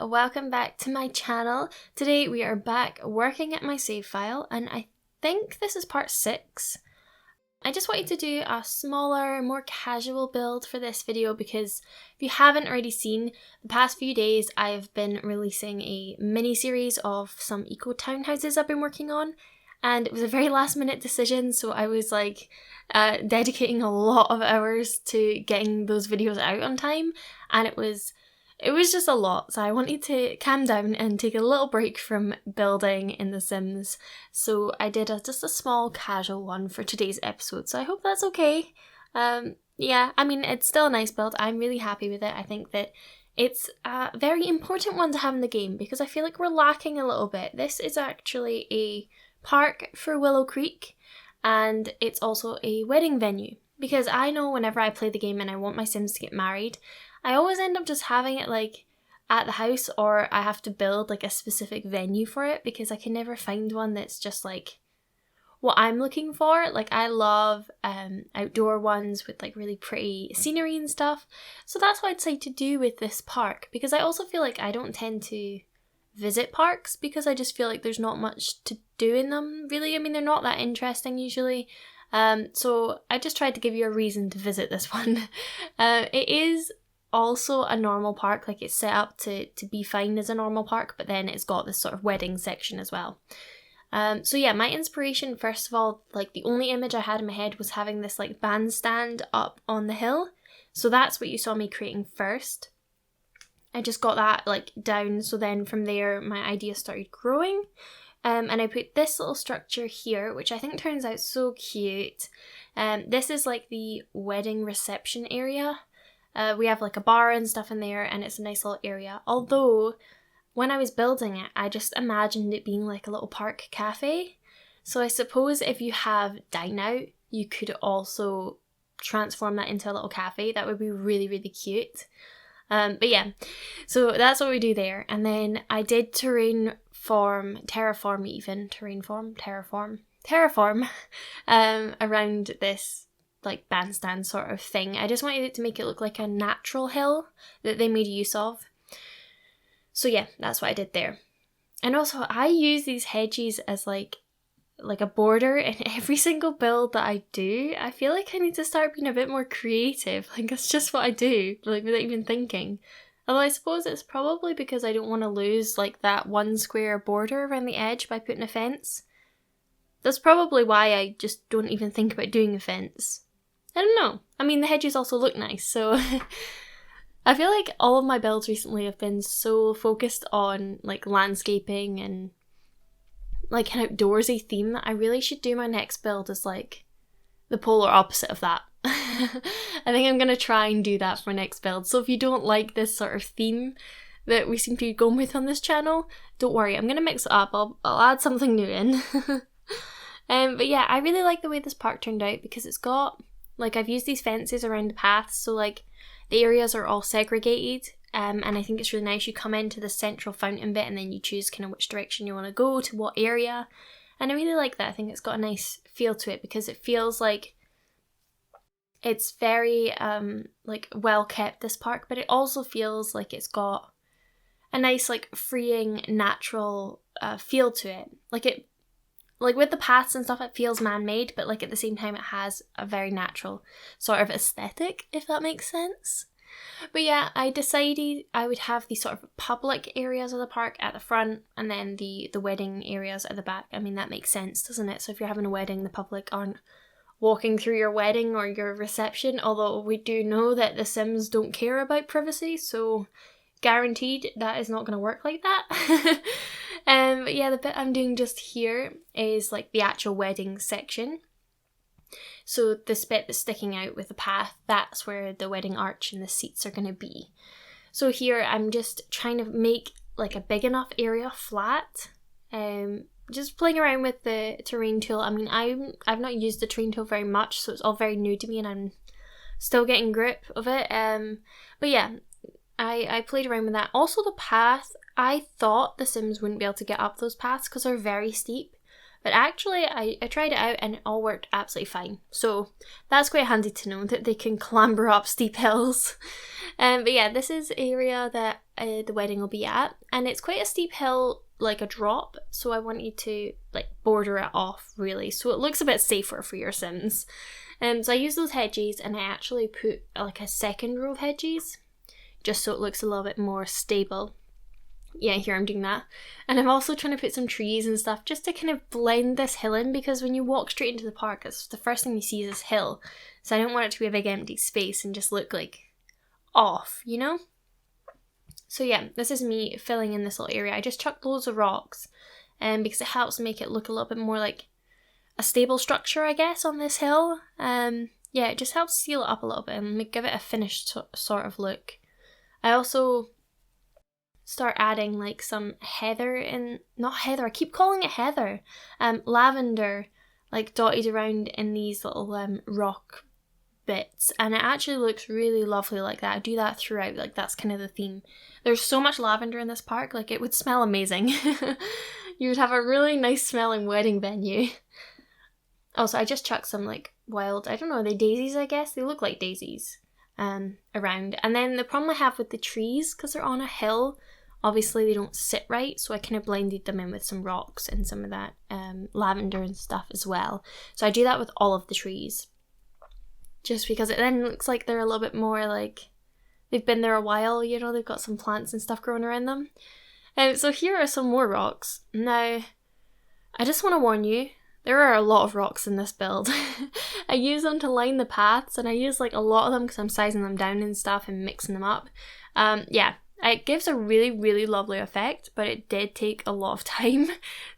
welcome back to my channel. Today we are back working at my save file and I think this is part 6. I just wanted to do a smaller, more casual build for this video because if you haven't already seen, the past few days I've been releasing a mini-series of some eco townhouses I've been working on, and it was a very last minute decision, so I was dedicating a lot of hours to getting those videos out on time, and it was just a lot, so I wanted to calm down and take a little break from building in The Sims. So I did just a small casual one for today's episode, so I hope that's okay. Yeah, I mean, it's still a nice build. I'm really happy with it. I think that it's a very important one to have in the game because I feel like we're lacking a little bit. This is actually a park for Willow Creek, and it's also a wedding venue. Because I know whenever I play the game and I want my Sims to get married, I always end up just having it at the house, or I have to build a specific venue for it because I can never find one that's just what I'm looking for. I love outdoor ones with really pretty scenery and stuff. So that's what I decided to do with this park, because I also feel like I don't tend to visit parks because I just feel like there's not much to do in them really. I mean, they're not that interesting usually. So I just tried to give you a reason to visit this one. It is also a normal park, it's set up to be fine as a normal park, but then it's got this sort of wedding section as well. So yeah, my inspiration, first of all, the only image I had in my head was having this bandstand up on the hill. So that's what you saw me creating first. I just got that down, so then from there my idea started growing. And I put this little structure here, which I think turns out so cute. This is the wedding reception area. We have a bar and stuff in there, and it's a nice little area. Although, when I was building it, I just imagined it being a little park cafe. So I suppose if you have dine out, you could also transform that into a little cafe. That would be really, really cute. But yeah, so that's what we do there. And then I did terraform around this bandstand sort of thing. I just wanted it to make it look like a natural hill that they made use of. So yeah, that's what I did there. And also I use these hedges as a border in every single build that I do. I feel like I need to start being a bit more creative. That's just what I do, without even thinking. Although I suppose it's probably because I don't want to lose that one square border around the edge by putting a fence. That's probably why I just don't even think about doing a fence. I don't know. I mean, the hedges also look nice, so I feel like all of my builds recently have been so focused on landscaping and an outdoorsy theme that I really should do my next build as the polar opposite of that. I think I'm going to try and do that for my next build. So if you don't like this sort of theme that we seem to be going with on this channel, don't worry, I'm going to mix it up. I'll add something new in. But yeah, I really like the way this park turned out because it's got, I've used these fences around the paths, so the areas are all segregated. And I think it's really nice. You come into the central fountain bit and then you choose kind of which direction you want to go to what area. And I really like that. I think it's got a nice feel to it because it feels like it's very well kept, this park, but it also feels like it's got a nice freeing natural feel to it. With the paths and stuff, it feels man-made, but at the same time it has a very natural sort of aesthetic, if that makes sense. But yeah, I decided I would have these sort of public areas of the park at the front and then the wedding areas at the back. I mean, that makes sense, doesn't it? So if you're having a wedding, the public aren't walking through your wedding or your reception, although we do know that the Sims don't care about privacy, so guaranteed that is not going to work like that. But yeah, the bit I'm doing just here is the actual wedding section. So this bit that's sticking out with the path, that's where the wedding arch and the seats are going to be. So here I'm just trying to make a big enough area flat. Just playing around with the terrain tool. I mean, I've not used the terrain tool very much, so it's all very new to me and I'm still getting grip of it. But yeah, I played around with that. Also the path, I thought the Sims wouldn't be able to get up those paths because they're very steep. But actually, I tried it out and it all worked absolutely fine. So that's quite handy to know that they can clamber up steep hills. But yeah, this is the area that the wedding will be at. And it's quite a steep hill, like a drop. So I wanted to like border it off really. So it looks a bit safer for your Sims. So I used those hedges and I actually put like a second row of hedges just so it looks a little bit more stable. Yeah, here I'm doing that. And I'm also trying to put some trees and stuff just to kind of blend this hill in, because when you walk straight into the park, it's the first thing you see is this hill. So I don't want it to be a big empty space and just look like off, you know? So yeah, this is me filling in this little area. I just chucked loads of rocks because it helps make it look a little bit more like a stable structure, I guess, on this hill. Yeah, it just helps seal it up a little bit and give it a finished sort of look. I also start adding like some heather in, not heather, I keep calling it heather, lavender, like dotted around in these little rock bits, and it actually looks really lovely like that. I do that throughout, like that's kind of the theme. There's so much lavender in this park, like it would smell amazing. You would have a really nice smelling wedding venue. Also, I just chucked some like wild, I don't know, are they daisies, I guess? They look like daisies around. And then the problem I have with the trees, because they're on a hill, obviously they don't sit right, so I kind of blended them in with some rocks and some of that lavender and stuff as well. So I do that with all of the trees, just because it then looks like they're a little bit more like they've been there a while, you know, they've got some plants and stuff growing around them. So here are some more rocks. Now, I just want to warn you, there are a lot of rocks in this build. I use them to line the paths, and I use like a lot of them because I'm sizing them down and stuff and mixing them up. Yeah, it gives a really, really lovely effect, but it did take a lot of time.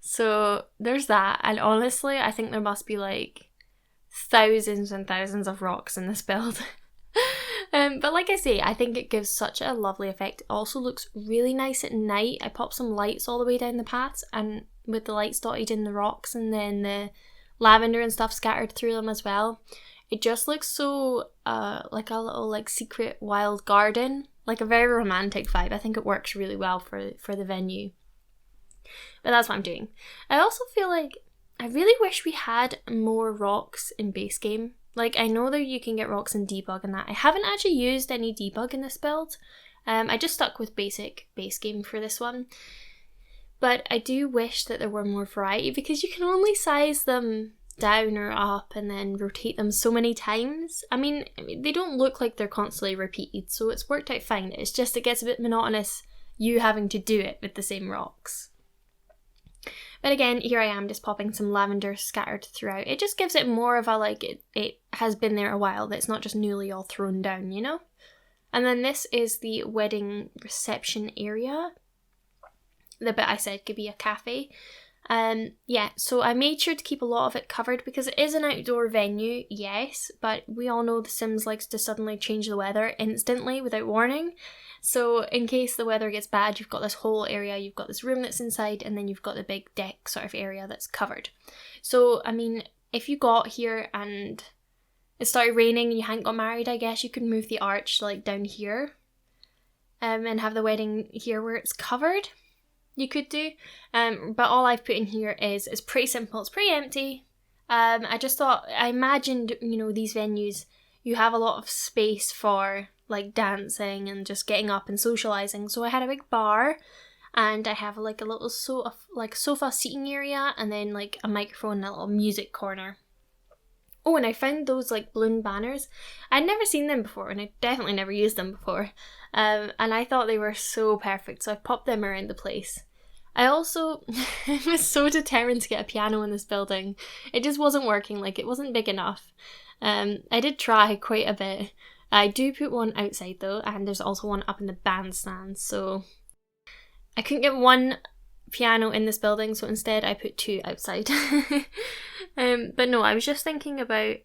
So there's that. And honestly, I think there must be like thousands and thousands of rocks in this build. But like I say, I think it gives such a lovely effect. It also looks really nice at night. I pop some lights all the way down the paths, and with the lights dotted in the rocks and then the lavender and stuff scattered through them as well. It just looks so like a little like secret wild garden, like a very romantic vibe. I think it works really well for the venue. But that's what I'm doing. I also feel like I really wish we had more rocks in base game. Like, I know that you can get rocks in debug and that. I haven't actually used any debug in this build. I just stuck with basic base game for this one. But I do wish that there were more variety, because you can only size them down or up and then rotate them so many times. I mean, they don't look like they're constantly repeated, so it's worked out fine. It's just it gets a bit monotonous, you having to do it with the same rocks. But again, here I am just popping some lavender scattered throughout. It just gives it more of a like, it has been there a while, that it's not just newly all thrown down, you know? And then this is the wedding reception area. The bit I said could be a cafe. Yeah, so I made sure to keep a lot of it covered because it is an outdoor venue, yes, but we all know The Sims likes to suddenly change the weather instantly without warning. So in case the weather gets bad, you've got this whole area, you've got this room that's inside, and then you've got the big deck sort of area that's covered. So, I mean, if you got here and it started raining and you hadn't got married, I guess you could move the arch like down here and have the wedding here where it's covered. You could do, but all I've put in here is pretty simple. It's pretty empty. I just thought, I imagined, you know, these venues, you have a lot of space for like dancing and just getting up and socializing. So I had a big bar, and I have like a little sofa seating area, and then like a microphone and a little music corner. Oh, and I found those like balloon banners. I'd never seen them before, and I definitely never used them before. And I thought they were so perfect, so I popped them around the place. I also was so determined to get a piano in this building. It just wasn't working, like it wasn't big enough. I did try quite a bit. I do put one outside though, and there's also one up in the bandstand, so I couldn't get one piano in this building, so instead I put two outside. But no, I was just thinking about,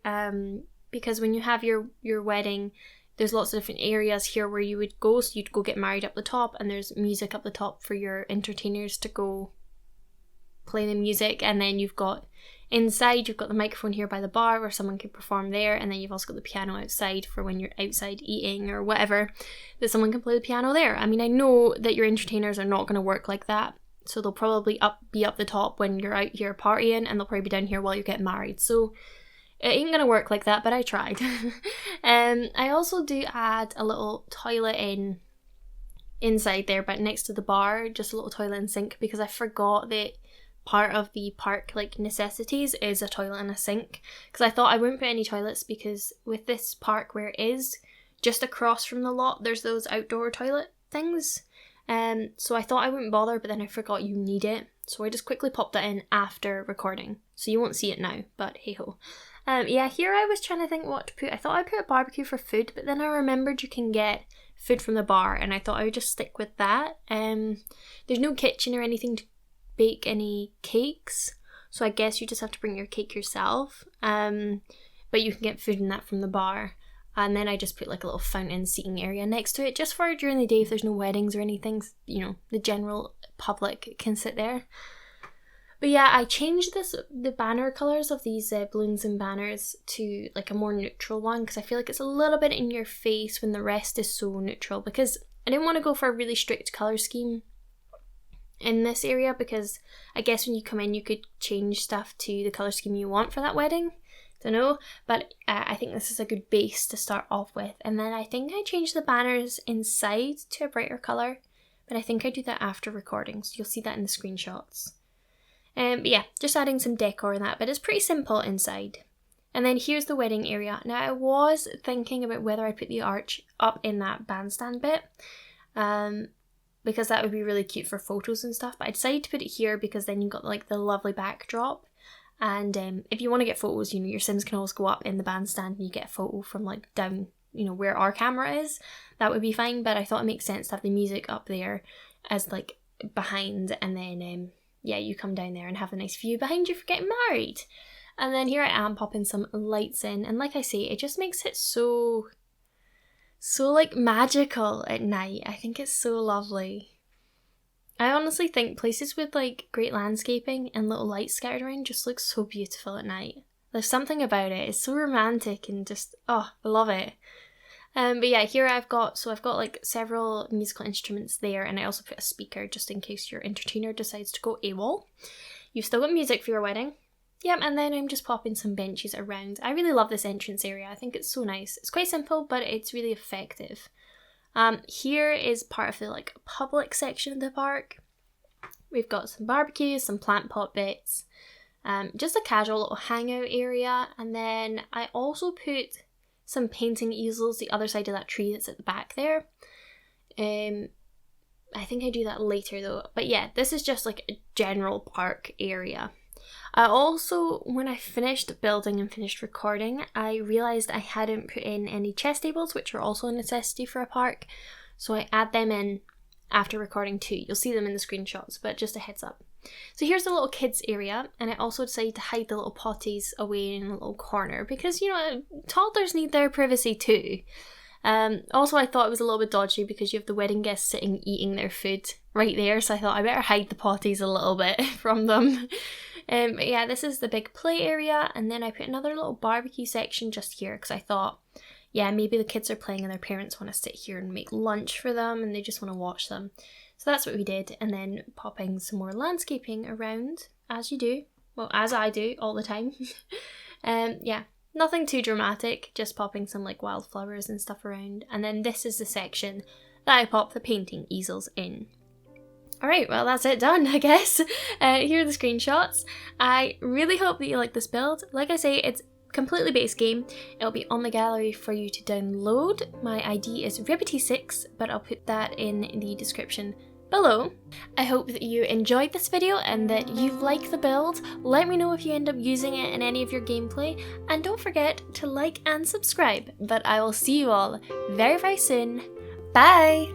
because when you have your wedding, there's lots of different areas here where you would go, so you'd go get married up the top, and there's music up the top for your entertainers to go play the music, and then you've got inside, you've got the microphone here by the bar where someone can perform there, and then you've also got the piano outside for when you're outside eating or whatever, that someone can play the piano there. I mean, I know that your entertainers are not going to work like that So they'll probably be up the top when you're out here partying, and they'll probably be down here while you're getting married. So it ain't gonna work like that, but I tried. I also do add a little toilet inside there, but next to the bar, just a little toilet and sink, because I forgot that part of the park like necessities is a toilet and a sink, because I thought I wouldn't put any toilets, because with this park where it is just across from the lot, there's those outdoor toilet things. So I thought I wouldn't bother, but then I forgot you need it, so I just quickly popped that in after recording, so you won't see it now, but hey ho. Yeah, here I was trying to think what to put. I thought I'd put a barbecue for food, but then I remembered you can get food from the bar, and I thought I would just stick with that. There's no kitchen or anything to bake any cakes, so I guess you just have to bring your cake yourself. But you can get food in that from the bar. And then I just put like a little fountain seating area next to it, just for during the day if there's no weddings or anything, you know, the general public can sit there. But yeah, I changed the banner colours of these balloons and banners to like a more neutral one, because I feel like it's a little bit in your face when the rest is so neutral, because I didn't want to go for a really strict colour scheme in this area, because I guess when you come in you could change stuff to the colour scheme you want for that wedding. Don't know, but I think this is a good base to start off with. And then I think I changed the banners inside to a brighter colour, but I think I do that after recording, so you'll see that in the screenshots. But yeah, just adding some decor and that, but it's pretty simple inside. And then here's the wedding area. Now I was thinking about whether I put the arch up in that bandstand bit, because that would be really cute for photos and stuff, but I decided to put it here because then you've got like the lovely backdrop. And if you want to get photos, you know, your Sims can always go up in the bandstand and you get a photo from like down, you know, where our camera is. That would be fine, but I thought it makes sense to have the music up there as like behind, and then yeah, you come down there and have a nice view behind you for getting married. And then here I am popping some lights in, and like I say, it just makes it so like magical at night. I think it's so lovely. I honestly think places with like great landscaping and little lights scattered around just look so beautiful at night. There's something about it, it's so romantic and just, oh, I love it. But yeah, here I've got like several musical instruments there, and I also put a speaker just in case your entertainer decides to go AWOL. You've still got music for your wedding. Yep, and then I'm just popping some benches around. I really love this entrance area, I think it's so nice. It's quite simple, but it's really effective. Here is part of the like public section of the park. We've got some barbecues, some plant pot bits, just a casual little hangout area, and then I also put some painting easels the other side of that tree that's at the back there. I think I do that later though, but yeah, this is just like a general park area. I also, when I finished building and finished recording, I realised I hadn't put in any chess tables, which are also a necessity for a park, so I add them in after recording too. You'll see them in the screenshots, but just a heads up. So here's the little kids area, and I also decided to hide the little potties away in a little corner, because, you know, toddlers need their privacy too. Also, I thought it was a little bit dodgy because you have the wedding guests sitting eating their food right there, so I thought I better hide the potties a little bit from them. But yeah, this is the big play area, and then I put another little barbecue section just here because I thought, yeah, maybe the kids are playing and their parents want to sit here and make lunch for them and they just want to watch them. So that's what we did, and then popping some more landscaping around, as you do. Well, as I do all the time. Yeah, nothing too dramatic, just popping some like wildflowers and stuff around. And then this is the section that I pop the painting easels in. Alright, well that's it done, I guess. Here are the screenshots. I really hope that you like this build. Like I say, it's completely base game. It'll be on the gallery for you to download. My ID is RibbityYT, but I'll put that in the description below. I hope that you enjoyed this video and that you like the build. Let me know if you end up using it in any of your gameplay, and don't forget to like and subscribe. But I will see you all very, very soon. Bye!